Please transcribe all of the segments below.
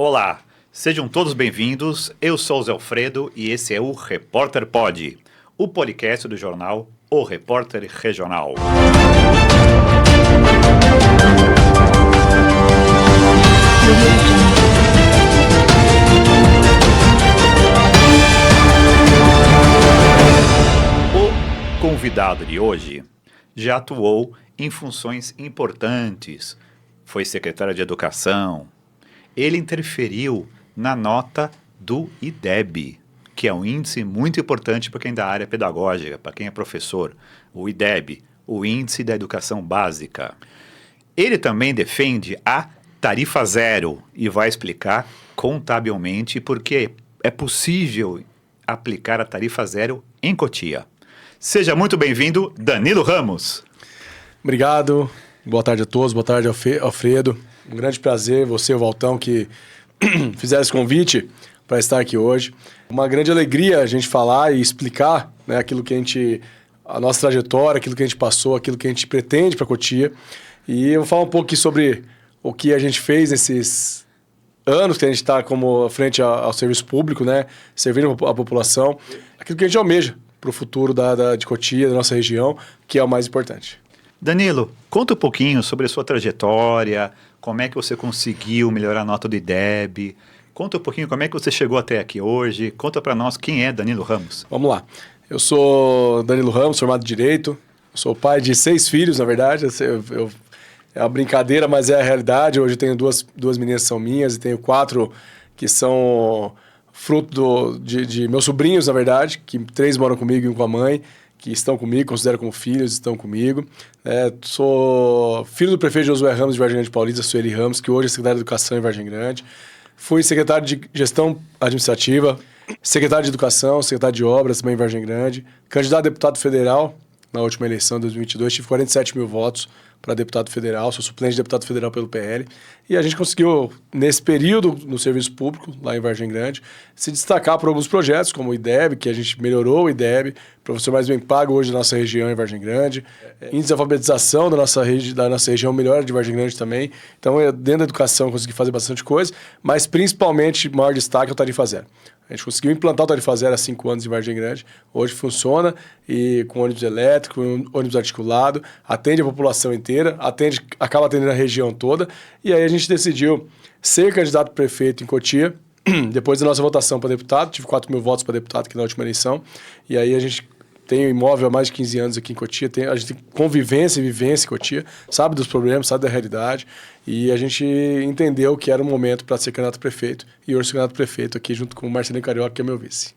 Olá, sejam todos bem-vindos. Eu sou o Zé Alfredo e esse é o Repórter Pod, o podcast do jornal O Repórter Regional. O convidado de hoje já atuou em funções importantes, foi secretário de Educação. Ele interferiu na nota do IDEB, que é um índice muito importante para quem é da área pedagógica, para quem é professor. O IDEB, o Índice da Educação Básica. Ele também defende a tarifa zero e vai explicar contabilmente por que é possível aplicar a tarifa zero em Cotia. Seja muito bem-vindo, Danilo Ramos. Obrigado, boa tarde a todos, boa tarde, Alfredo. Um grande prazer, você e o Valtão, que fizeram esse convite para estar aqui hoje. Uma grande alegria a gente falar e explicar, né, a nossa trajetória, aquilo que a gente passou, aquilo que a gente pretende para Cotia. E eu vou falar um pouco aqui sobre o que a gente fez nesses anos que a gente está como frente ao serviço público, né, servindo a população, aquilo que a gente almeja para o futuro de Cotia, da nossa região, que é o mais importante. Danilo, conta um pouquinho sobre a sua trajetória, como é que você conseguiu melhorar a nota do IDEB, conta um pouquinho como é que você chegou até aqui hoje, conta para nós quem é Danilo Ramos. Vamos lá, eu sou Danilo Ramos, formado em Direito, sou pai de 6 filhos, na verdade, é uma brincadeira, mas é a realidade. Hoje eu tenho duas meninas que são minhas e tenho 4 que são fruto de meus sobrinhos, na verdade, que 3 moram comigo e 1 com a mãe, que estão comigo, considero como filhos, estão comigo. Sou filho do prefeito Josué Ramos de Vargem Grande Paulista, Sueli Ramos, que hoje é secretário de Educação em Vargem Grande. Fui secretário de Gestão Administrativa, secretário de Educação, secretário de Obras também em Vargem Grande, candidato a deputado federal na última eleição de 2022, tive 47 mil votos para deputado federal, sou suplente de deputado federal pelo PL, e a gente conseguiu, nesse período no serviço público, lá em Vargem Grande, se destacar por alguns projetos, como o IDEB, que a gente melhorou o IDEB, professor mais bem pago hoje da nossa região em Vargem Grande, índice de alfabetização da nossa região melhora de Vargem Grande também, então dentro da educação consegui fazer bastante coisa, mas principalmente, o maior destaque é o tarifa zero. A gente conseguiu implantar o tarifa zero há 5 anos em Vargem Grande. Hoje funciona e com ônibus elétrico, ônibus articulado, atende a população inteira, acaba atendendo a região toda. E aí a gente decidiu ser candidato a prefeito em Cotia. Depois da nossa votação para deputado, tive 4 mil votos para deputado aqui na última eleição. E aí a gente tem um imóvel há mais de 15 anos aqui em Cotia, a gente tem convivência e vivência em Cotia, sabe dos problemas, sabe da realidade, e a gente entendeu que era o momento para ser candidato a prefeito, e hoje sou candidato a prefeito aqui junto com o Marcelinho Carioca, que é meu vice.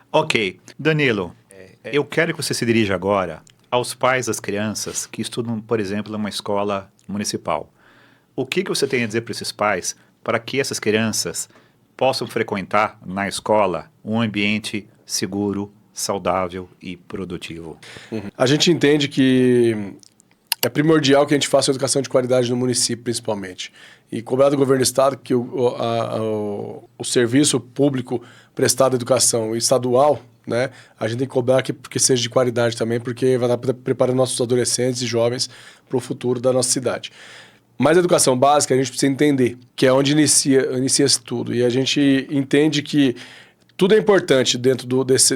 Ok. Danilo, eu quero que você se dirija agora aos pais das crianças que estudam, por exemplo, numa escola municipal. O que você tem a dizer para esses pais para que essas crianças possam frequentar na escola um ambiente seguro, saudável e produtivo? A gente entende que é primordial que a gente faça educação de qualidade no município, principalmente. E cobrar do governo do estado que o serviço público prestado à educação estadual, né, a gente tem que cobrar porque seja de qualidade também, porque vai estar preparando nossos adolescentes e jovens para o futuro da nossa cidade. Mas a educação básica a gente precisa entender, que é onde inicia-se tudo. E a gente entende que tudo é importante dentro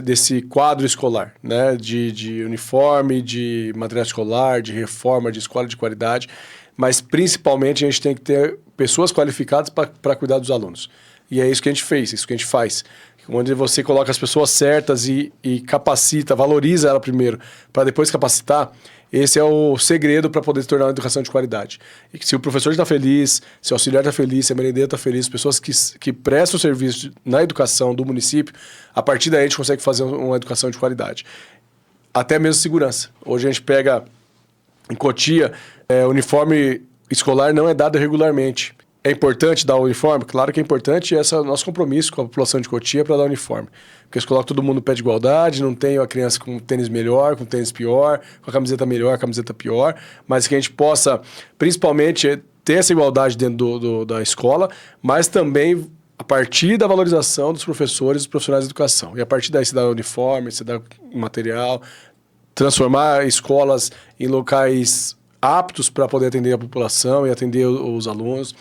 desse quadro escolar, né? De uniforme, de material escolar, de reforma de escola de qualidade, mas principalmente a gente tem que ter pessoas qualificadas para cuidar dos alunos. E é isso que a gente fez, isso que a gente faz. Onde você coloca as pessoas certas e capacita, valoriza ela primeiro, para depois capacitar. Esse é o segredo para poder se tornar uma educação de qualidade. E que se o professor está feliz, se o auxiliar está feliz, se a merendeira está feliz, pessoas que prestam serviço na educação do município, a partir daí a gente consegue fazer uma educação de qualidade. Até mesmo segurança. Hoje a gente pega em Cotia, uniforme escolar não é dado regularmente. É importante dar o uniforme? Claro que é importante, e esse é o nosso compromisso com a população de Cotia para dar o uniforme. Porque eles colocam todo mundo no pé de igualdade, não tem a criança com tênis melhor, com tênis pior, com a camiseta melhor, camiseta pior, mas que a gente possa, principalmente, ter essa igualdade dentro da escola, mas também a partir da valorização dos professores e dos profissionais de educação. E a partir daí se dá uniforme, se dá material, transformar escolas em locais aptos para poder atender a população e atender os alunos.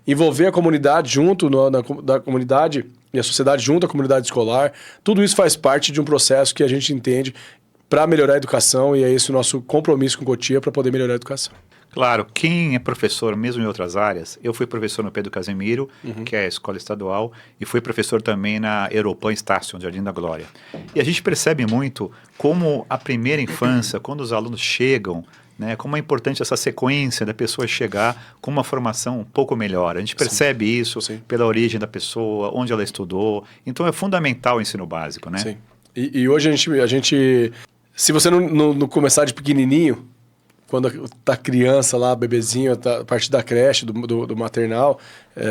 envolver a comunidade junto da comunidade e a sociedade junto à comunidade escolar. Tudo isso faz parte de um processo que a gente entende para melhorar a educação, e é esse o nosso compromisso com Cotia para poder melhorar a educação. Claro, quem é professor mesmo em outras áreas, eu fui professor no Pedro Casemiro, que é a escola estadual, e fui professor também na Europan Station, Jardim da Glória. E a gente percebe muito como a primeira infância, quando os alunos chegam, né, como é importante essa sequência da pessoa chegar com uma formação um pouco melhor. A gente percebe isso pela origem da pessoa, onde ela estudou. Então é fundamental o ensino básico, né? Sim. E hoje a gente se você não começar de pequenininho, quando tá criança lá, bebezinho, tá, a partir da creche, do maternal,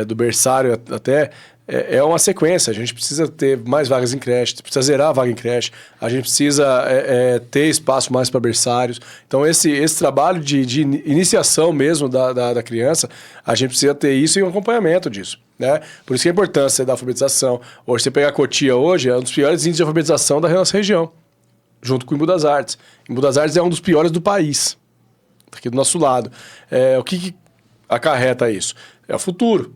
do berçário até, é uma sequência. A gente precisa ter mais vagas em creche, precisa zerar a vaga em creche, a gente precisa ter espaço mais para berçários. Então, esse trabalho de iniciação mesmo da criança, a gente precisa ter isso e um acompanhamento disso, né? Por isso que é a importância da alfabetização. Hoje, você pegar a Cotia hoje, é um dos piores índices de alfabetização da nossa região, junto com o Embu das Artes. O Embu das Artes é um dos piores do país, aqui do nosso lado. O que acarreta isso? É o futuro.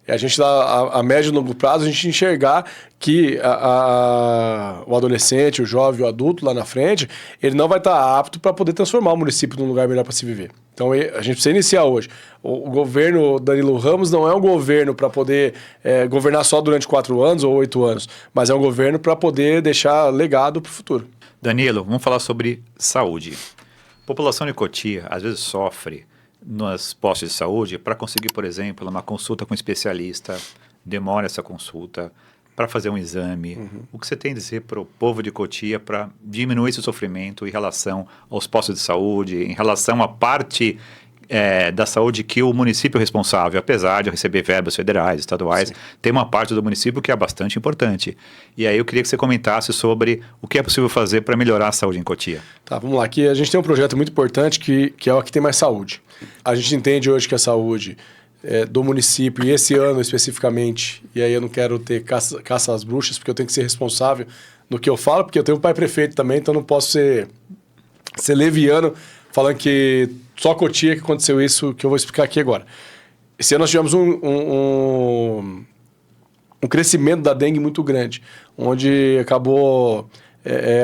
É a gente, a médio e longo prazo, a gente enxergar que o adolescente, o jovem, o adulto lá na frente, ele não vai estar apto para poder transformar o município num lugar melhor para se viver. Então, a gente precisa iniciar hoje. O governo Danilo Ramos não é um governo para poder governar só durante 4 anos ou 8 anos, mas é um governo para poder deixar legado para o futuro. Danilo, vamos falar sobre saúde. A população de Cotia, às vezes, sofre nos postos de saúde para conseguir, por exemplo, uma consulta com um especialista, demora essa consulta para fazer um exame. O que você tem a dizer para o povo de Cotia para diminuir esse sofrimento em relação aos postos de saúde, em relação à parte da saúde que o município é responsável, apesar de receber verbas federais, estaduais, tem uma parte do município que é bastante importante. E aí eu queria que você comentasse sobre o que é possível fazer para melhorar a saúde em Cotia. Tá, vamos lá. Aqui a gente tem um projeto muito importante que é o Aqui Tem Mais Saúde. A gente entende hoje que a saúde do município, e esse ano especificamente, e aí eu não quero ter caça às bruxas, porque eu tenho que ser responsável no que eu falo, porque eu tenho um pai prefeito também, então não posso ser leviano falando que só Cotia que aconteceu isso que eu vou explicar aqui agora. Esse ano nós tivemos um crescimento da dengue muito grande, onde acabou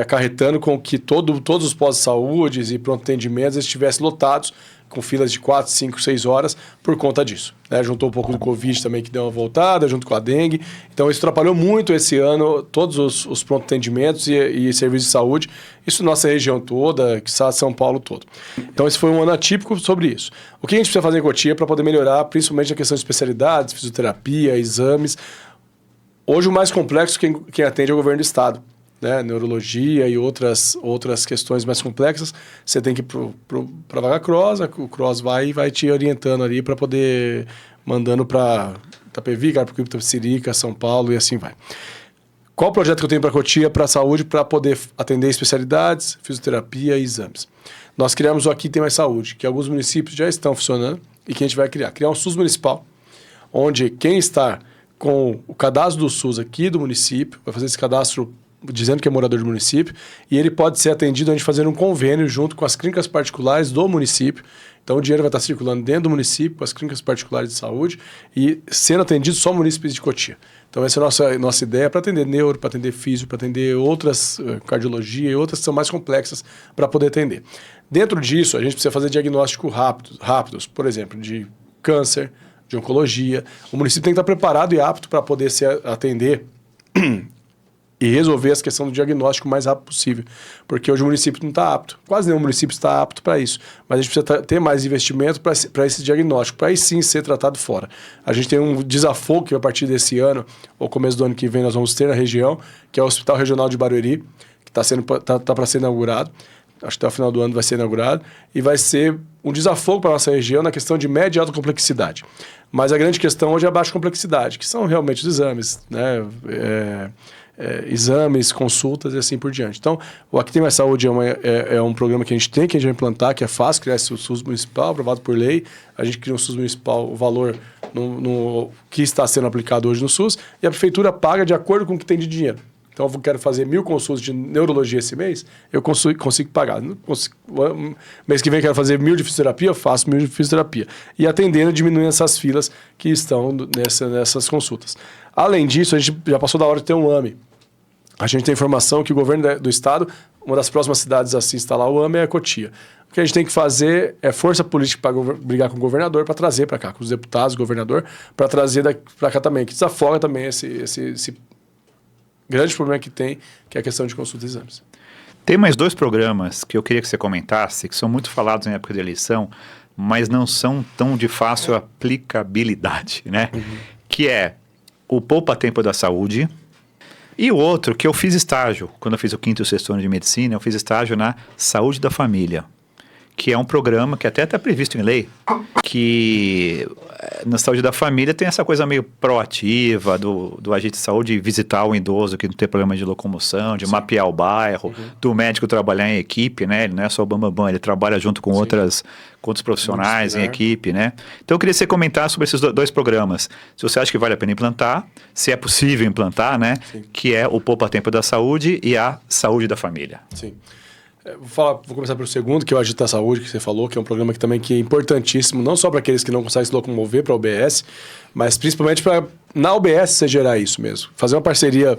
acarretando com que todos os postos de saúde e pronto-atendimentos estivessem lotados, com filas de 4, 5, 6 horas por conta disso, né? Juntou um pouco do Covid também, que deu uma voltada, junto com a dengue. Então, isso atrapalhou muito esse ano todos os pronto-atendimentos e serviços de saúde. Isso na nossa região toda, que está São Paulo todo. Então, esse foi um ano atípico sobre isso. O que a gente precisa fazer em Cotia para poder melhorar, principalmente a questão de especialidades, fisioterapia, exames. Hoje, o mais complexo, quem atende é o governo do estado, né? Neurologia e outras questões mais complexas, você tem que ir para a vaga CROSS, o CROSS vai te orientando ali para poder, mandando para Itapevi, Carapicuíba, Itapecerica, São Paulo e assim vai. Qual o projeto que eu tenho para Cotia, para a saúde, para poder atender especialidades, fisioterapia e exames? Nós criamos o Aqui Tem Mais Saúde, que alguns municípios já estão funcionando e que a gente vai criar um SUS municipal, onde quem está com o cadastro do SUS aqui do município vai fazer esse cadastro dizendo que é morador do município, e ele pode ser atendido a gente fazendo um convênio junto com as clínicas particulares do município. Então o dinheiro vai estar circulando dentro do município, com as clínicas particulares de saúde, e sendo atendido só munícipes de Cotia. Então essa é a nossa ideia para atender neuro, para atender físio, para atender outras, cardiologia e outras que são mais complexas para poder atender. Dentro disso, a gente precisa fazer diagnóstico rápidos, por exemplo, de câncer, de oncologia. O município tem que estar preparado e apto para poder se atender e resolver essa questão do diagnóstico o mais rápido possível. Porque hoje o município não está apto. Quase nenhum município está apto para isso. Mas a gente precisa ter mais investimento para esse diagnóstico, para aí sim ser tratado fora. A gente tem um desafogo que a partir desse ano, ou começo do ano que vem, nós vamos ter na região, que é o Hospital Regional de Barueri, que está para ser inaugurado. Acho que até o final do ano vai ser inaugurado. E vai ser um desafogo para a nossa região na questão de média e alta complexidade. Mas a grande questão hoje é a baixa complexidade, que são realmente os exames, né? Exames, consultas e assim por diante. Então, o Aqui Tem Mais Saúde é um programa que a gente vai implantar, que é fácil, criar esse SUS municipal, aprovado por lei. A gente cria um SUS municipal, o valor no que está sendo aplicado hoje no SUS, e a prefeitura paga de acordo com o que tem de dinheiro. Então, eu quero fazer 1.000 consultas de neurologia esse mês, eu consigo pagar. Mês que vem eu quero fazer 1.000 de fisioterapia, eu faço 1.000 de fisioterapia. E atendendo, diminuindo essas filas que estão nessas consultas. Além disso, a gente já passou da hora de ter um AME. A gente tem informação que o governo do estado, uma das próximas cidades a se instalar o AME é a Cotia. O que a gente tem que fazer é força política para brigar com o governador, para trazer para cá, com os deputados, o governador, para trazer para cá também, que desafoga também esse grande problema que tem, que é a questão de consulta e exames. Tem mais 2 programas que eu queria que você comentasse, que são muito falados em época de eleição, mas não são tão de fácil aplicabilidade, né? Que é o Poupa Tempo da Saúde e o outro que eu fiz estágio, quando eu fiz o 5º e o 6º ano de medicina, eu fiz estágio na Saúde da Família, que é um programa que até está previsto em lei, que na saúde da família tem essa coisa meio proativa do agente de saúde visitar o idoso que não tem problema de locomoção, de mapear o bairro, do médico trabalhar em equipe, né? Ele não é só o bambambam, ele trabalha junto com outros profissionais em equipe, né? Então eu queria que você comentasse sobre esses 2 programas. Se você acha que vale a pena implantar, se é possível implantar, né? Sim. Que é o Poupa Tempo da Saúde e a Saúde da Família. Sim. Vou começar pelo segundo, que é o Agita Saúde, que você falou, que é um programa que é importantíssimo, não só para aqueles que não conseguem se locomover para a UBS, mas principalmente para, na UBS, você gerar isso mesmo. Fazer uma parceria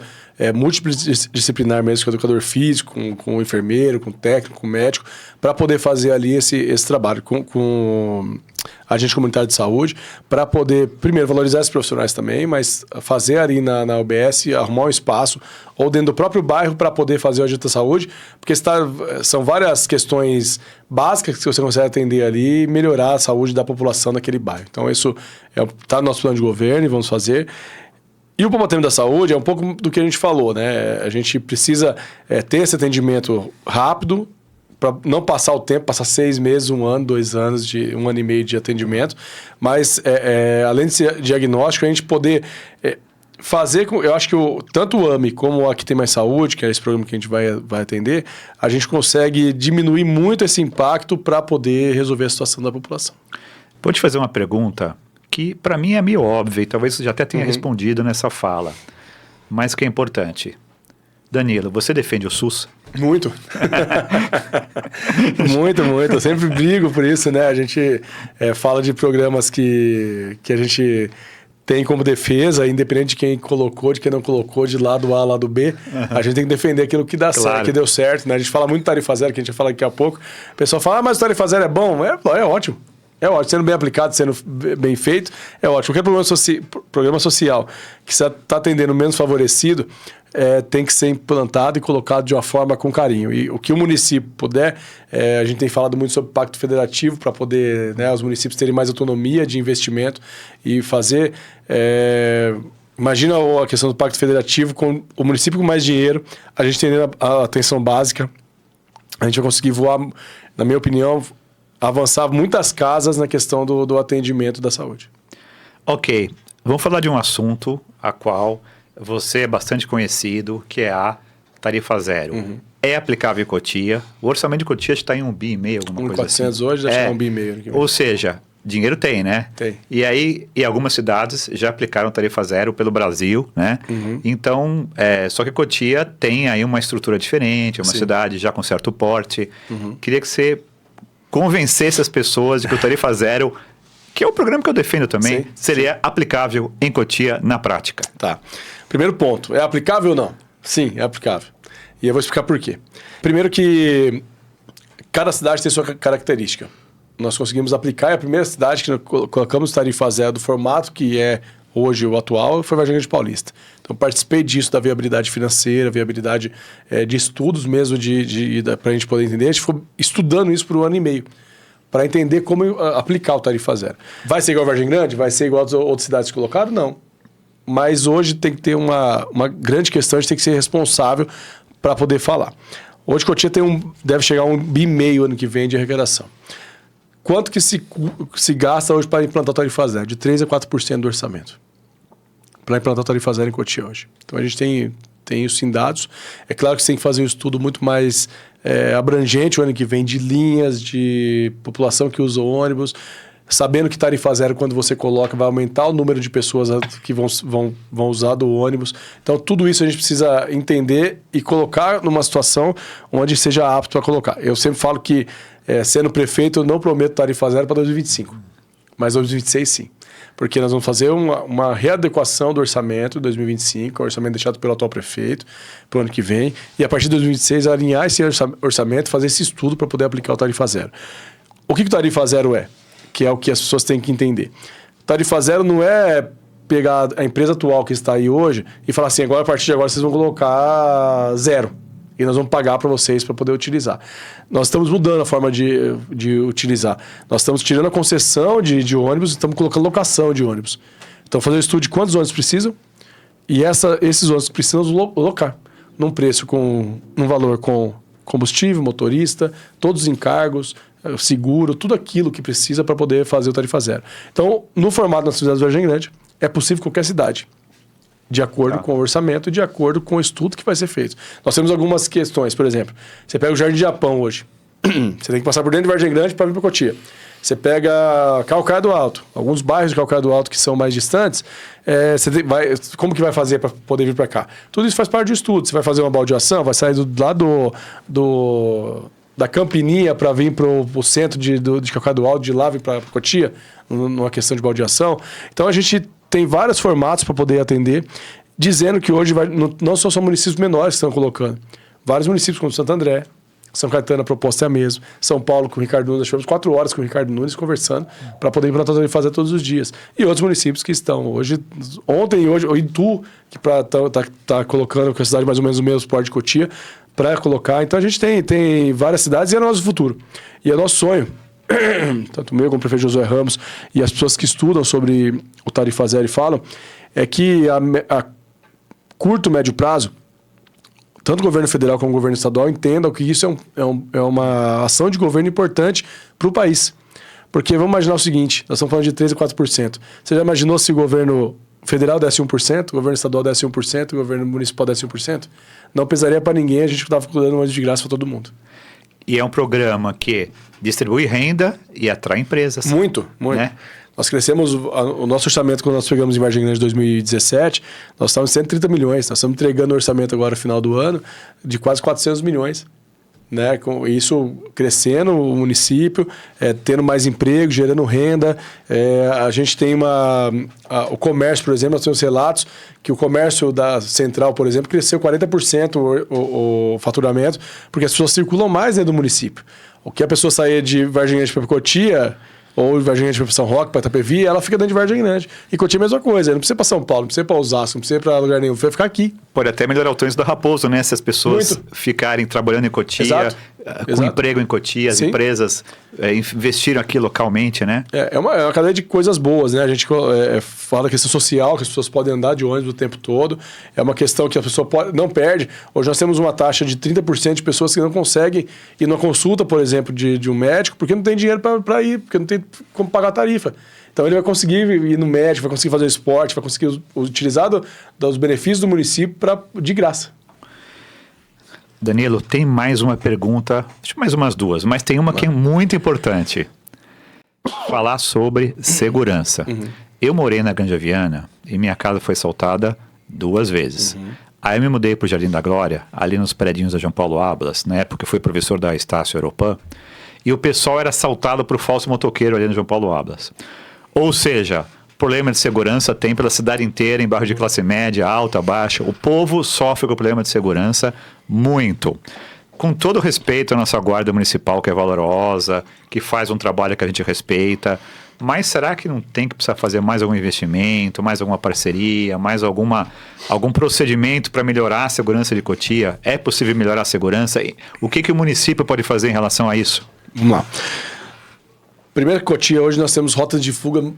multidisciplinar mesmo, com o educador físico, com o enfermeiro, com o técnico, com o médico, para poder fazer ali esse trabalho com agente comunitário de saúde, para poder, primeiro, valorizar esses profissionais também, mas fazer ali na UBS, arrumar um espaço, ou dentro do próprio bairro, para poder fazer o Agita Saúde, porque são várias questões básicas que você consegue atender ali e melhorar a saúde da população daquele bairro. Então, isso está no nosso plano de governo e vamos fazer. E o Poupa Tempo da Saúde é um pouco do que a gente falou, né? A gente precisa ter esse atendimento rápido, para não passar o tempo, passar 6 meses, 1 ano, 2 anos, 1 ano e meio de atendimento, mas além de ser diagnóstico, a gente poder fazer com... Eu acho que tanto o AME como o Aqui Tem Mais Saúde, que é esse programa que a gente vai atender, a gente consegue diminuir muito esse impacto para poder resolver a situação da população. Vou te fazer uma pergunta que para mim é meio óbvia e talvez você já até tenha respondido nessa fala, mas que é importante. Danilo, você defende o SUS? Muito. Muito. Eu sempre brigo por isso, né? A gente fala de programas que a gente tem como defesa, independente de quem colocou, de quem não colocou, de lado A, lado B. A gente tem que defender aquilo que dá certo, que deu certo, né? A gente fala muito de tarifa zero, que a gente vai falar daqui a pouco. O pessoal fala, mas o tarifa zero é bom? É ótimo. É ótimo, sendo bem aplicado, sendo bem feito, é ótimo. Qualquer programa social que você está atendendo menos favorecido tem que ser implantado e colocado de uma forma com carinho. E o que o município puder, a gente tem falado muito sobre o Pacto Federativo para poder os municípios terem mais autonomia de investimento e fazer... Imagina a questão do Pacto Federativo com o município com mais dinheiro, a gente tendo a atenção básica, a gente vai conseguir voar, na minha opinião... avançar muitas casas na questão do atendimento da saúde. Ok, vamos falar de um assunto a qual você é bastante conhecido, que é a tarifa zero. É aplicável em Cotia, o orçamento de Cotia está em 1,5 bi, alguma coisa 400 assim. hoje, deve chegar 1,5 bi. Ou seja, dinheiro tem, né? Tem. E aí, e algumas cidades já aplicaram tarifa zero pelo Brasil, né? Então, só que Cotia tem aí uma estrutura diferente, uma cidade já com certo porte. Queria que você convencesse as pessoas de que o tarifa zero, que é o programa que eu defendo também, seria aplicável em Cotia na prática. Tá. Primeiro ponto, é aplicável ou não? Sim, é aplicável. E eu vou explicar por quê. Primeiro que cada cidade tem sua característica. Nós conseguimos aplicar, e a primeira cidade que nós colocamos tarifa zero do formato que é hoje o atual foi Vargem Grande Paulista. Então, participei disso, da viabilidade financeira, viabilidade de estudos mesmo, para a gente poder entender. A gente ficou estudando isso por 1 ano e meio, para entender como aplicar o tarifa zero. Vai ser igual a Vargem Grande? Vai ser igual as outras cidades que colocaram? Não. Mas hoje tem que ter uma grande questão, a gente tem que ser responsável para poder falar. Hoje, Cotia deve chegar a 1,5 bi ano que vem de arrecadação. Quanto que se gasta hoje para implantar o tarifa zero? De 3% a 4% do orçamento. Para implantar o tarifa zero em Cotia hoje. Então, a gente tem isso em dados. É claro que você tem que fazer um estudo muito mais abrangente o ano que vem de linhas, de população que usa ônibus. sabendo que tarifa zero, quando você coloca, vai aumentar o número de pessoas que vão usar do ônibus. Então, tudo isso a gente precisa entender e colocar numa situação onde seja apto para colocar. Eu sempre falo que, sendo prefeito, eu não prometo tarifa zero para 2025, mas 2026 sim. Porque nós vamos fazer uma readequação do orçamento de 2025, o orçamento deixado pelo atual prefeito, para o ano que vem, e a partir de 2026 alinhar esse orçamento, fazer esse estudo para poder aplicar o tarifa zero. O que o tarifa zero é? Que é o que as pessoas têm que entender. Tarifa zero não é pegar a empresa atual que está aí hoje e falar assim, agora a partir de agora vocês vão colocar zero. E nós vamos pagar para vocês para poder utilizar. Nós estamos mudando a forma de utilizar. Nós estamos tirando a concessão de ônibus e estamos colocando locação de ônibus. Então, fazer um estudo de quantos ônibus precisam e esses ônibus precisam locar num preço num valor com combustível, motorista, todos os encargos, seguro, tudo aquilo que precisa para poder fazer o tarifa zero. Então, no formato das cidades do Vargem Grande, é possível em qualquer cidade, de acordo com o orçamento e de acordo com o estudo que vai ser feito. Nós temos algumas questões, por exemplo, você pega o Jardim Japão hoje, você tem que passar por dentro de Vargem Grande para vir para Cotia. Você pega Calcaia do Alto, alguns bairros de Calcaia do Alto que são mais distantes, como que vai fazer para poder vir para cá? Tudo isso faz parte do estudo. Você vai fazer uma baldeação, vai sair lá da Campininha para vir para o centro de Calcaia do Alto, de lá vir para Cotia, numa questão de baldeação. Então a gente tem vários formatos para poder atender, dizendo que hoje não só são municípios menores que estão colocando. Vários municípios como Santo André, São Caetano, a proposta é a mesma. São Paulo com o Ricardo Nunes, nós tivemos 4 horas com o Ricardo Nunes conversando para poder implantar e fazer todos os dias. E outros municípios que estão hoje, ontem e hoje, o Itu, que tá colocando com a cidade mais ou menos o mesmo porte de Cotia, para colocar. Então a gente tem várias cidades e é o nosso futuro. E é nosso sonho, tanto meu como o prefeito Josué Ramos e as pessoas que estudam sobre o tarifa zero e falam, é que a curto, médio prazo, tanto o governo federal como o governo estadual entendam que isso é uma ação de governo importante para o país. Porque vamos imaginar o seguinte, nós estamos falando de 3% a 4%. Você já imaginou se o governo federal desse 1%, o governo estadual desse 1%, o governo municipal desse 1%? Não pesaria para ninguém, a gente estava dando uma de graça para todo mundo. E é um programa que distribui renda e atrai empresas. Muito. Né? Nós crescemos, o nosso orçamento, quando nós pegamos em Vargem Grande em 2017, nós estávamos em 130 milhões. Nós estamos entregando o orçamento agora, no final do ano, de quase 400 milhões. Né? Com isso crescendo, o município, tendo mais emprego, gerando renda. A gente tem o comércio, por exemplo, nós temos relatos que o comércio da Central, por exemplo, cresceu 40% o faturamento, porque as pessoas circulam mais dentro do município. O que a pessoa sair de Vargem Grande para Cotia, ou Vargem Grande para São Roque, para Itapevi, ela fica dentro de Vargem Grande. E Cotia é a mesma coisa, não precisa ir para São Paulo, não precisa ir para Osasco, não precisa ir para lugar nenhum, vai ficar aqui. Pode até melhorar o trânsito da Raposo, né? Se as pessoas ficarem trabalhando em Cotia, com emprego em Cotia, as empresas investiram aqui localmente, né? É uma cadeia de coisas boas, né? A gente fala da questão social, que as pessoas podem andar de ônibus o tempo todo. É uma questão que a pessoa não perde. Hoje nós temos uma taxa de 30% de pessoas que não conseguem ir numa consulta, por exemplo, de um médico, porque não tem dinheiro para ir, porque não tem como pagar a tarifa. Então ele vai conseguir ir no médico, vai conseguir fazer esporte, vai conseguir utilizar dos benefícios do município de graça. Danilo, tem mais uma pergunta, mais umas duas, mas tem uma que é muito importante. Falar sobre segurança. Eu morei na Granja Viana e minha casa foi assaltada 2 vezes. Aí eu me mudei para o Jardim da Glória, ali nos predinhos da João Paulo Ablas, na época eu fui professor da Estácio Europan, e o pessoal era assaltado por falso motoqueiro ali no João Paulo Ablas. Ou seja, problema de segurança tem pela cidade inteira, em bairro de classe média, alta, baixa. O povo sofre com o problema de segurança muito. Com todo respeito à nossa guarda municipal, que é valorosa, que faz um trabalho que a gente respeita, mas será que não tem que precisar fazer mais algum investimento, mais alguma parceria, mais algum procedimento para melhorar a segurança de Cotia? É possível melhorar a segurança? O que o município pode fazer em relação a isso? Vamos lá. Primeiro que Cotia, hoje nós temos rotas de fuga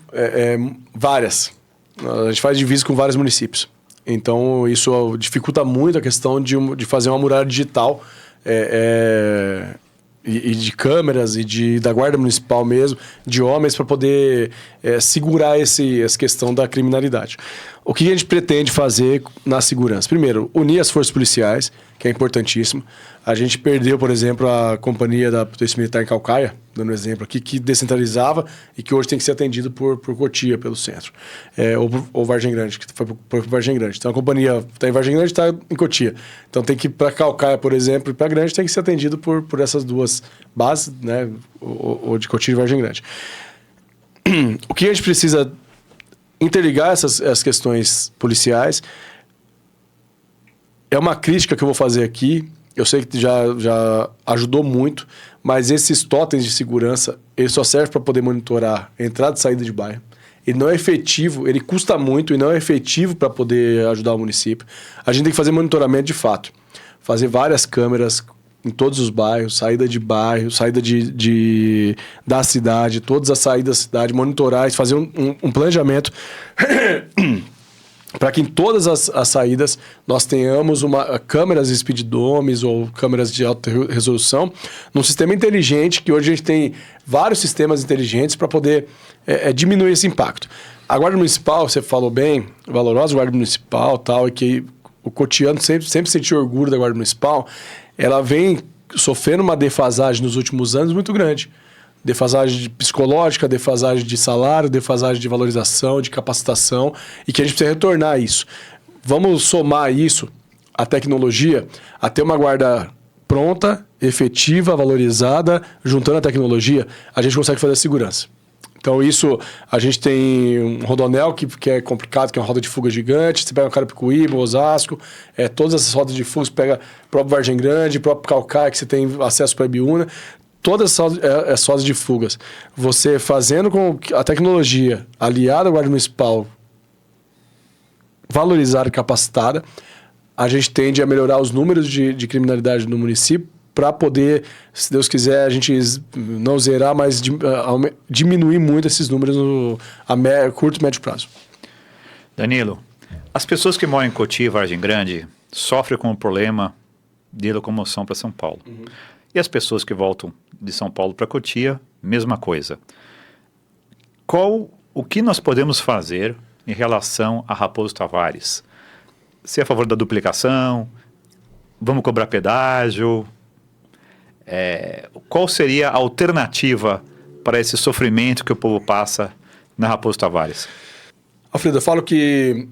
várias. A gente faz divisa com vários municípios. Então, isso dificulta muito a questão de fazer uma muralha digital e de câmeras e da guarda municipal mesmo, de homens, para poder segurar essa questão da criminalidade. O que a gente pretende fazer na segurança? Primeiro, unir as forças policiais, que é importantíssimo. A gente perdeu, por exemplo, a companhia da Polícia Militar em Caucaia, dando um exemplo aqui, que descentralizava e que hoje tem que ser atendido por Cotia, pelo centro. Ou Vargem Grande, que foi por Vargem Grande. Então a companhia está em Vargem Grande e está em Cotia. Então tem que ir para Caucaia, por exemplo, e para Grande tem que ser atendido por essas duas bases, né? Ou de Cotia e Vargem Grande. O que a gente precisa interligar as questões policiais é uma crítica que eu vou fazer aqui. Eu sei que já ajudou muito, mas esses totens de segurança, ele só serve para poder monitorar a entrada e saída de bairro. Ele não é efetivo, ele custa muito e não é efetivo para poder ajudar o município. A gente tem que fazer monitoramento de fato. Fazer várias câmeras em todos os bairros, saída de bairro, saída da cidade, todas as saídas da cidade, monitorar, fazer um planejamento para que em todas as saídas nós tenhamos câmeras speeddomes ou câmeras de alta resolução num sistema inteligente, que hoje a gente tem vários sistemas inteligentes para poder diminuir esse impacto. A Guarda Municipal, você falou bem, valorosa Guarda Municipal, tal, e que o cotidiano sempre sentiu orgulho da Guarda Municipal, ela vem sofrendo uma defasagem nos últimos anos muito grande. Defasagem psicológica, defasagem de salário, defasagem de valorização, de capacitação, e que a gente precisa retornar a isso. Vamos somar isso, a tecnologia, a ter uma guarda pronta, efetiva, valorizada, juntando a tecnologia, a gente consegue fazer a segurança. Então isso, a gente tem um Rodonel que é complicado, que é uma roda de fuga gigante, você pega o Carapicuíba, Osasco, todas essas rodas de fuga, você pega o próprio Vargem Grande, o próprio Caucaia, que você tem acesso para a Ibiúna, todas as rodas de fugas. Você fazendo com a tecnologia aliada à Guarda Municipal valorizada e capacitada, a gente tende a melhorar os números de criminalidade no município, para poder, se Deus quiser, a gente não zerar, mas diminuir muito esses números a curto e médio prazo. Danilo, as pessoas que moram em Cotia e Vargem Grande sofrem com o problema de locomoção para São Paulo. Uhum. E as pessoas que voltam de São Paulo para Cotia, mesma coisa. O que nós podemos fazer em relação a Raposo Tavares? Você é a favor da duplicação? Vamos cobrar pedágio? Qual seria a alternativa para esse sofrimento que o povo passa na Raposo Tavares? Alfredo, eu falo que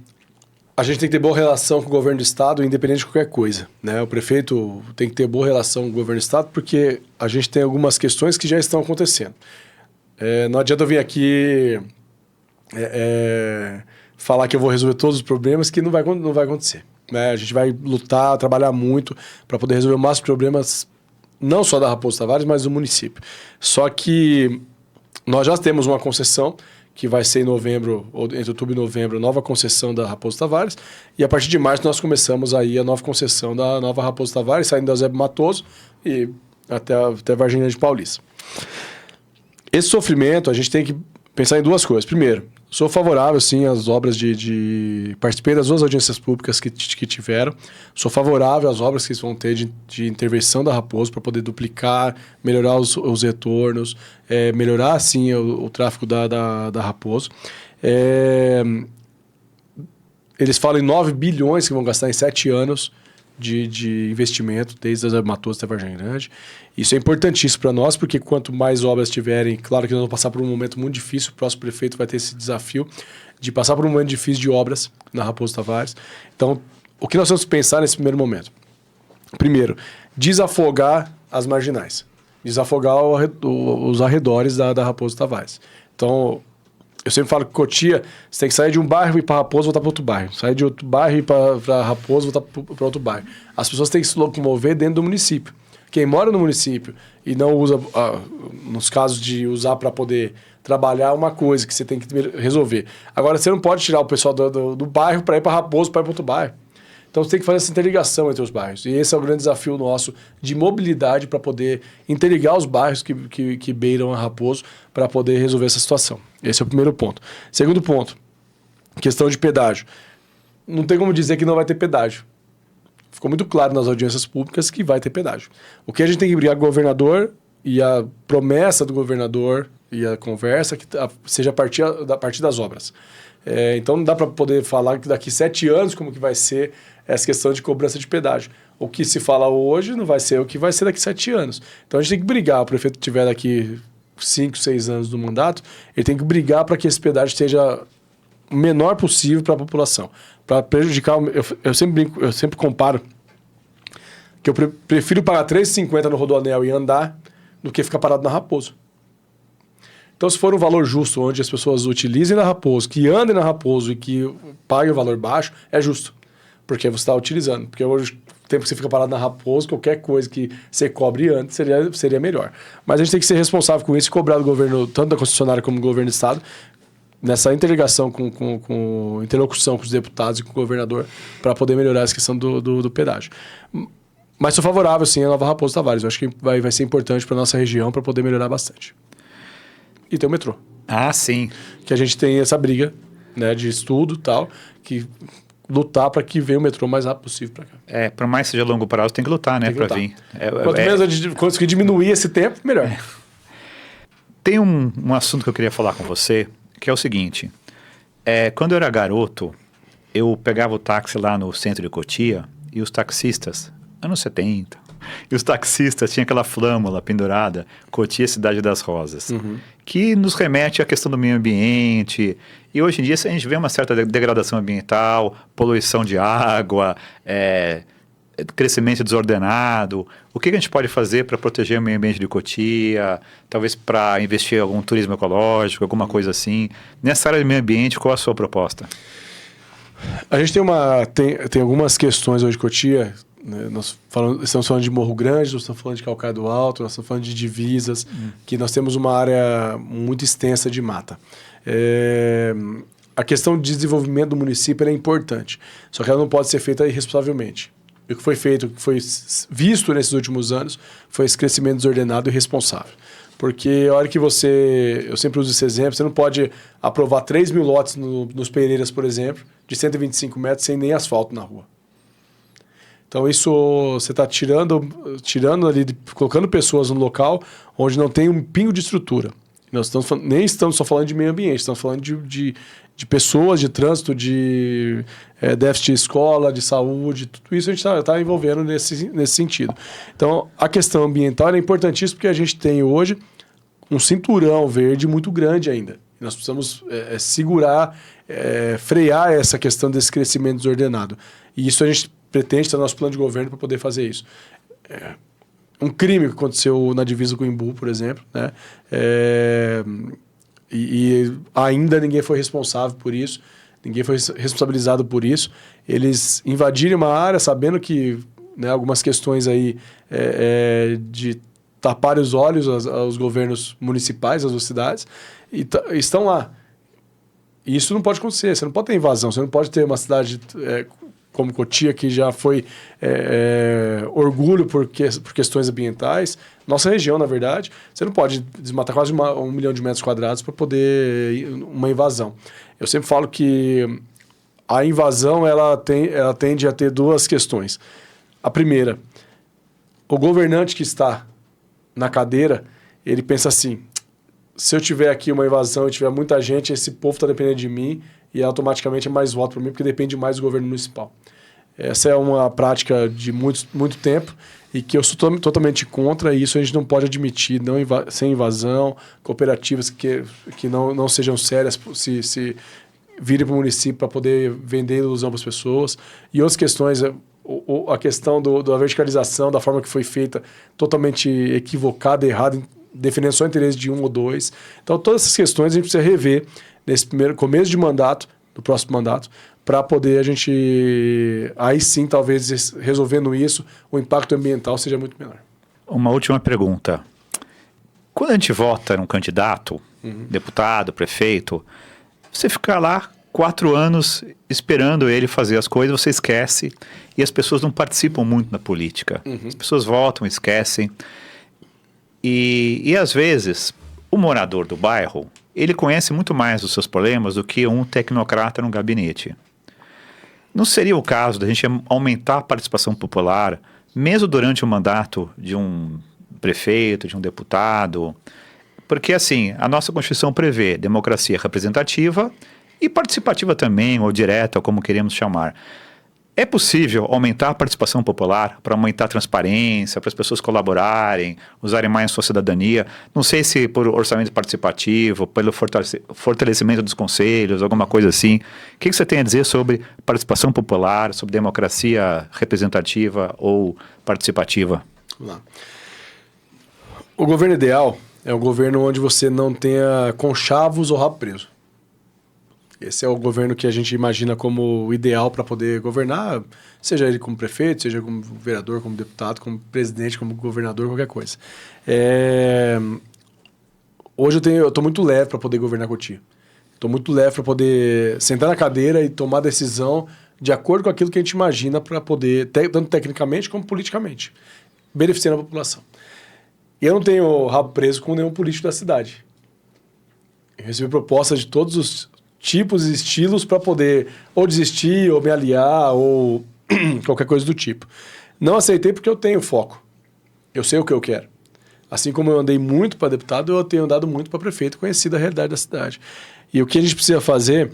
a gente tem que ter boa relação com o governo do estado, independente de qualquer coisa, né? O prefeito tem que ter boa relação com o governo do estado, porque a gente tem algumas questões que já estão acontecendo. Não adianta eu vir aqui falar que eu vou resolver todos os problemas, que não vai acontecer, né? A gente vai lutar, trabalhar muito para poder resolver o máximo de problemas, não só da Raposo Tavares, mas do município. Só que nós já temos uma concessão, que vai ser em novembro, ou entre outubro e novembro, nova concessão da Raposo Tavares, e a partir de março nós começamos aí a nova concessão da nova Raposo Tavares, saindo da Eusébio Matoso e até Vargem Grande Paulista. Esse sofrimento, a gente tem que pensar em duas coisas. Primeiro, sou favorável, sim, às obras participei das duas audiências públicas que tiveram. Sou favorável às obras que vão ter de intervenção da Raposo para poder duplicar, melhorar os retornos, melhorar, sim, o tráfego da Raposo. Eles falam em 9 bilhões que vão gastar em 7 anos de investimento, desde as Matoso até Vargem Grande. Isso é importantíssimo para nós, porque quanto mais obras tiverem, claro que nós vamos passar por um momento muito difícil, o próximo prefeito vai ter esse desafio de passar por um momento difícil de obras na Raposo Tavares. Então, o que nós vamos pensar nesse primeiro momento? Primeiro, desafogar as marginais, desafogar os arredores da Raposo Tavares. Então, eu sempre falo que Cotia, você tem que sair de um bairro e ir para Raposo e voltar para outro bairro. Sair de outro bairro e ir para Raposo e voltar para outro bairro. As pessoas têm que se locomover dentro do município. Quem mora no município e não usa, nos casos de usar para poder trabalhar, uma coisa que você tem que resolver. Agora, você não pode tirar o pessoal do bairro para ir para Raposo, para ir para outro bairro. Então, você tem que fazer essa interligação entre os bairros. E esse é o grande desafio nosso de mobilidade para poder interligar os bairros que beiram a Raposo para poder resolver essa situação. Esse é o primeiro ponto. Segundo ponto, questão de pedágio. Não tem como dizer que não vai ter pedágio. Ficou muito claro nas audiências públicas que vai ter pedágio. O que a gente tem que brigar com o governador e a promessa do governador e a conversa que seja a partir das obras. Então não dá para poder falar que daqui 7 anos como que vai ser essa questão de cobrança de pedágio. O que se fala hoje não vai ser o que vai ser daqui 7 anos. Então a gente tem que brigar. O prefeito tiver daqui 5, 6 anos do mandato, ele tem que brigar para que esse pedágio seja o menor possível para a população. Para prejudicar... Eu sempre comparo que eu prefiro pagar R$3,50 no Rodoanel e andar do que ficar parado na Raposo. Então, se for um valor justo, onde as pessoas utilizem na Raposo, que andem na Raposo e que paguem o valor baixo, é justo. Porque você está utilizando. Porque hoje, o tempo que você fica parado na Raposo, qualquer coisa que você cobre antes seria melhor. Mas a gente tem que ser responsável com isso e cobrar do governo, tanto da concessionária como do governo do Estado, nessa interligação com interlocução com os deputados e com o governador, para poder melhorar essa questão do pedágio. Mas sou favorável, sim, a Nova Raposo Tavares. Eu acho que vai ser importante para a nossa região para poder melhorar bastante. E tem o metrô. Ah, sim. Que a gente tem essa briga, né, de estudo e tal, que lutar para que venha o metrô o mais rápido possível para cá. Por mais que seja a longo prazo, tem que lutar, né, para vir. Quanto menos a gente conseguir diminuir esse tempo, melhor. Tem um assunto que eu queria falar com você, que é o seguinte. Quando eu era garoto, eu pegava o táxi lá no centro de Cotia e os taxistas, anos 70... E os taxistas tinham aquela flâmula pendurada, Cotia Cidade das Rosas, que nos remete à questão do meio ambiente. E hoje em dia a gente vê uma certa degradação ambiental, poluição de água, crescimento desordenado. O que a gente pode fazer para proteger o meio ambiente de Cotia? Talvez para investir em algum turismo ecológico, alguma coisa assim. Nessa área de meio ambiente, qual a sua proposta? A gente tem algumas questões hoje de Cotia. Nós estamos falando de Morro Grande, nós estamos falando de Calcaia do Alto, nós estamos falando de Divisas, que nós temos uma área muito extensa de mata. A questão de desenvolvimento do município é importante, só que ela não pode ser feita irresponsavelmente. O que foi feito, o que foi visto nesses últimos anos, foi esse crescimento desordenado e irresponsável. Porque a hora que eu sempre uso esse exemplo, você não pode aprovar 3 mil lotes nos Pereiras, por exemplo, de 125 metros sem nem asfalto na rua. Então, isso você está tirando ali, colocando pessoas no local onde não tem um pingo de estrutura. Nós nem estamos só falando de meio ambiente, estamos falando de pessoas, de trânsito, de déficit de escola, de saúde, tudo isso a gente está envolvendo nesse sentido. Então, a questão ambiental é importantíssima porque a gente tem hoje um cinturão verde muito grande ainda. Nós precisamos segurar, frear essa questão desse crescimento desordenado. E isso a gente pretende estar no nosso plano de governo para poder fazer isso. Um crime que aconteceu na divisa com o Imbu, por exemplo, né? E ainda ninguém foi responsável por isso, ninguém foi responsabilizado por isso. Eles invadiram uma área sabendo que, né, algumas questões aí de tapar os olhos aos governos municipais, às duas cidades, e estão lá. E isso não pode acontecer, você não pode ter invasão, você não pode ter uma cidade como Cotia, que já foi orgulho por questões ambientais. Nossa região, na verdade, você não pode desmatar quase 1 milhão de metros quadrados para poder uma invasão. Eu sempre falo que a invasão ela tende a ter 2 questões. A primeira, o governante que está na cadeira, ele pensa assim: se eu tiver aqui uma invasão e tiver muita gente, esse povo está dependendo de mim e automaticamente é mais voto para mim, porque depende mais do governo municipal. Essa é uma prática de muito tempo e que eu sou totalmente contra, e isso a gente não pode admitir, sem invasão, cooperativas que não sejam sérias, se virem para o município para poder vender ilusão para as pessoas. E outras questões, a questão da verticalização, da forma que foi feita, totalmente equivocada, errada, defendendo só o interesse de 1 ou 2. Então, todas essas questões a gente precisa rever nesse primeiro começo de mandato, do próximo mandato, para poder a gente, aí sim, talvez, resolvendo isso, o impacto ambiental seja muito menor. Uma última pergunta. Quando a gente vota num candidato, deputado, prefeito, você fica lá 4 anos esperando ele fazer as coisas, você esquece, e as pessoas não participam muito na política. As pessoas votam, esquecem. E às vezes, o morador do bairro, ele conhece muito mais os seus problemas do que um tecnocrata no gabinete. Não seria o caso da gente aumentar a participação popular, mesmo durante o mandato de um prefeito, de um deputado? Porque, assim, a nossa Constituição prevê democracia representativa e participativa também, ou direta, ou como queremos chamar. É possível aumentar a participação popular para aumentar a transparência, para as pessoas colaborarem, usarem mais sua cidadania? Não sei se por orçamento participativo, pelo fortalecimento dos conselhos, alguma coisa assim. O que você tem a dizer sobre participação popular, sobre democracia representativa ou participativa? Vamos lá. O governo ideal é um governo onde você não tenha conchavos ou rabo preso. Esse é o governo que a gente imagina como ideal para poder governar, seja ele como prefeito, seja como vereador, como deputado, como presidente, como governador, qualquer coisa. Hoje eu estou muito leve para poder governar Cotia. Estou muito leve para poder sentar na cadeira e tomar decisão de acordo com aquilo que a gente imagina para poder, tanto tecnicamente como politicamente, beneficiando a população. Eu não tenho rabo preso com nenhum político da cidade. Eu recebi propostas de todos os tipos e estilos para poder ou desistir, ou me aliar, ou qualquer coisa do tipo. Não aceitei porque eu tenho foco. Eu sei o que eu quero. Assim como eu andei muito para deputado, eu tenho andado muito para prefeito, conhecido a realidade da cidade. E o que a gente precisa fazer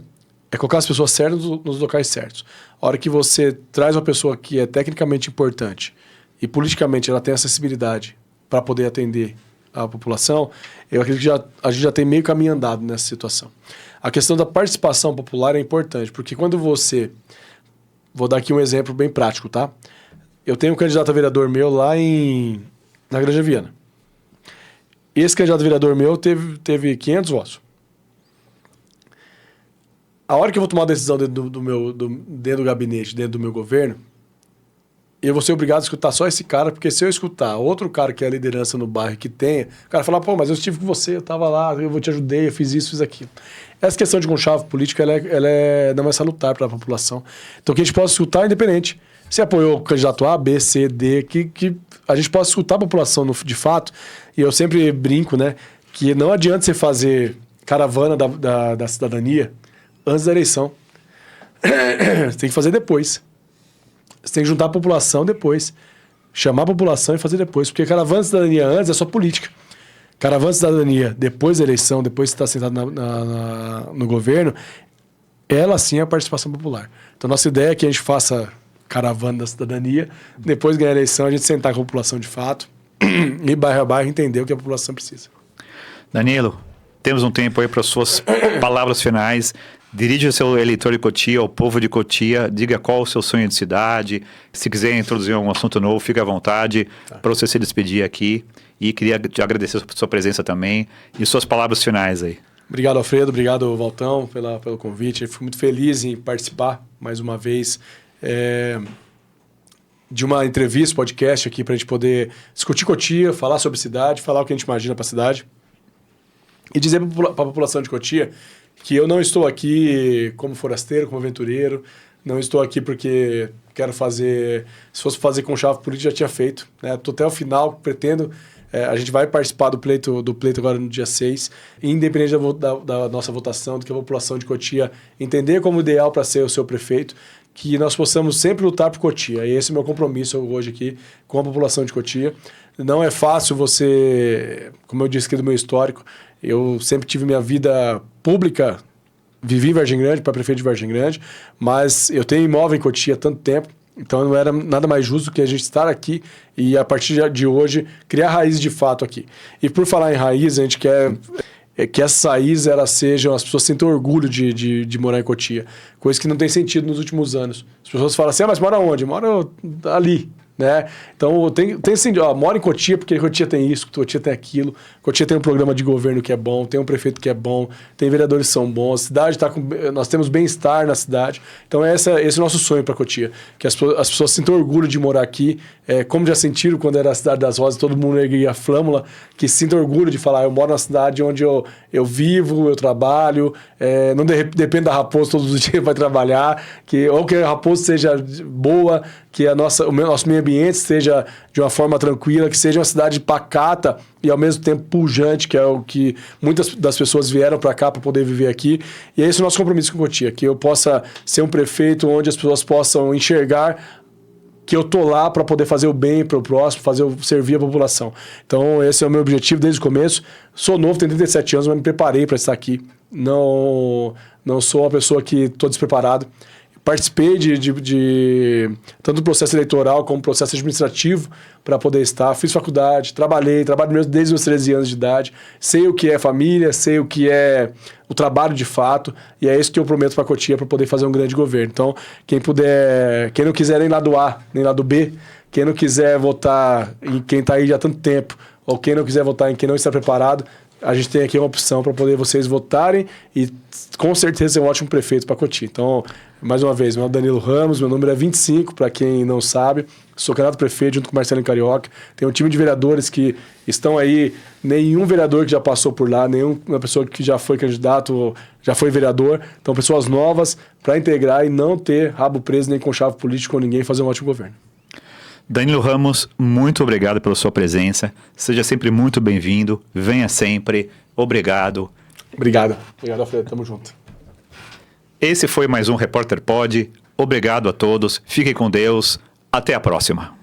é colocar as pessoas certas nos locais certos. A hora que você traz uma pessoa que é tecnicamente importante e politicamente ela tem acessibilidade para poder atender a população, eu acredito que a gente já tem meio caminho andado nessa situação. A questão da participação popular é importante, porque quando você... Vou dar aqui um exemplo bem prático, tá? Eu tenho um candidato a vereador meu lá na Granja Viana. Esse candidato a vereador meu teve 500 votos. A hora que eu vou tomar uma decisão dentro do gabinete, dentro do meu governo, eu vou ser obrigado a escutar só esse cara, porque se eu escutar outro cara que é a liderança no bairro que tenha, o cara fala, pô, mas eu estive com você, eu estava lá, eu te ajudei, eu fiz isso, fiz aquilo. Essa questão de conchavo político, ela não é salutar para a população. Então, que a gente possa escutar independente. Se apoiou o candidato A, B, C, D, que a gente possa escutar a população de fato. E eu sempre brinco, né, que não adianta você fazer caravana da cidadania antes da eleição. Você tem que fazer depois. Você tem que juntar a população depois. Chamar a população e fazer depois. Porque caravana de cidadania antes é só política. Caravana de cidadania depois da eleição, depois que você está sentado no governo, ela sim é a participação popular. Então, nossa ideia é que a gente faça caravana da cidadania, depois ganhar a eleição, a gente sentar com a população de fato e bairro a bairro entender o que a população precisa. Danilo, temos um tempo aí para suas palavras finais. Dirige o seu eleitor de Cotia, ao povo de Cotia, diga qual o seu sonho de cidade. Se quiser introduzir algum assunto novo, fique à vontade para você se despedir aqui. E queria te agradecer a sua presença também e suas palavras finais aí. Obrigado, Alfredo. Obrigado, Valtão, pelo convite. Eu fico muito feliz em participar, mais uma vez, de uma entrevista, podcast aqui, para a gente poder discutir Cotia, falar sobre cidade, falar o que a gente imagina para a cidade. E dizer para a população de Cotia que eu não estou aqui como forasteiro, como aventureiro, não estou aqui porque quero fazer... Se fosse fazer com chave política, já tinha feito. Estou até o final, pretendo... a gente vai participar do pleito agora no dia 6, independente da nossa votação, do que a população de Cotia entender como ideal para ser o seu prefeito, que nós possamos sempre lutar por Cotia. E esse é o meu compromisso hoje aqui com a população de Cotia. Não é fácil você... Como eu disse aqui do meu histórico, eu sempre tive minha vida pública, vivi em Vargem Grande, para prefeito de Vargem Grande, mas eu tenho imóvel em Cotia há tanto tempo, então não era nada mais justo que a gente estar aqui e, a partir de hoje, criar raízes de fato aqui. E por falar em raiz, a gente quer que essas raízes elas sejam... As pessoas sentem orgulho de morar em Cotia, coisa que não tem sentido nos últimos anos. As pessoas falam assim, mas mora onde? Mora ali. Né? Então, tem assim, mora em Cotia porque Cotia tem isso, Cotia tem aquilo, Cotia tem um programa de governo que é bom, tem um prefeito que é bom, tem vereadores que são bons, a cidade nós temos bem-estar na cidade. Então, esse é o nosso sonho para Cotia, que as pessoas sintam orgulho de morar aqui, como já sentiram quando era a Cidade das Rosas, todo mundo erguia a flâmula, que sintam orgulho de falar, eu moro na cidade onde eu vivo, eu trabalho, não depende da Raposa todos os dias para trabalhar, ou que a Raposa seja boa, que o nosso meio ambiente seja de uma forma tranquila, que seja uma cidade pacata e ao mesmo tempo pujante, que é o que muitas das pessoas vieram para cá para poder viver aqui. E é esse o nosso compromisso com Cotia, que eu possa ser um prefeito onde as pessoas possam enxergar que eu tô lá para poder fazer o bem para o próximo, servir a população. Então esse é o meu objetivo desde o começo. Sou novo, tenho 37 anos, mas me preparei para estar aqui. Não não sou uma pessoa que estou despreparado. Participei tanto do processo eleitoral como do processo administrativo para poder estar. Fiz faculdade, trabalho mesmo desde os 13 anos de idade. Sei o que é família, sei o que é o trabalho de fato. E é isso que eu prometo para Cotia para poder fazer um grande governo. Então, quem não quiser nem lado A, nem lado B, quem não quiser votar em quem está aí já há tanto tempo, ou quem não quiser votar em quem não está preparado, a gente tem aqui uma opção para poder vocês votarem e com certeza ser um ótimo prefeito para Cotia. Então, mais uma vez, meu nome é Danilo Ramos, meu número é 25, para quem não sabe. Sou candidato a prefeito junto com o Marcelo Carioca. Tem um time de vereadores que estão aí, nenhum vereador que já passou por lá, nenhuma pessoa que já foi candidato, já foi vereador. Então, pessoas novas para integrar e não ter rabo preso nem conchavo político com ninguém, fazer um ótimo governo. Danilo Ramos, muito obrigado pela sua presença. Seja sempre muito bem-vindo. Venha sempre. Obrigado. Obrigado, Alfredo. Tamo junto. Esse foi mais um Repórter Pod. Obrigado a todos. Fiquem com Deus. Até a próxima.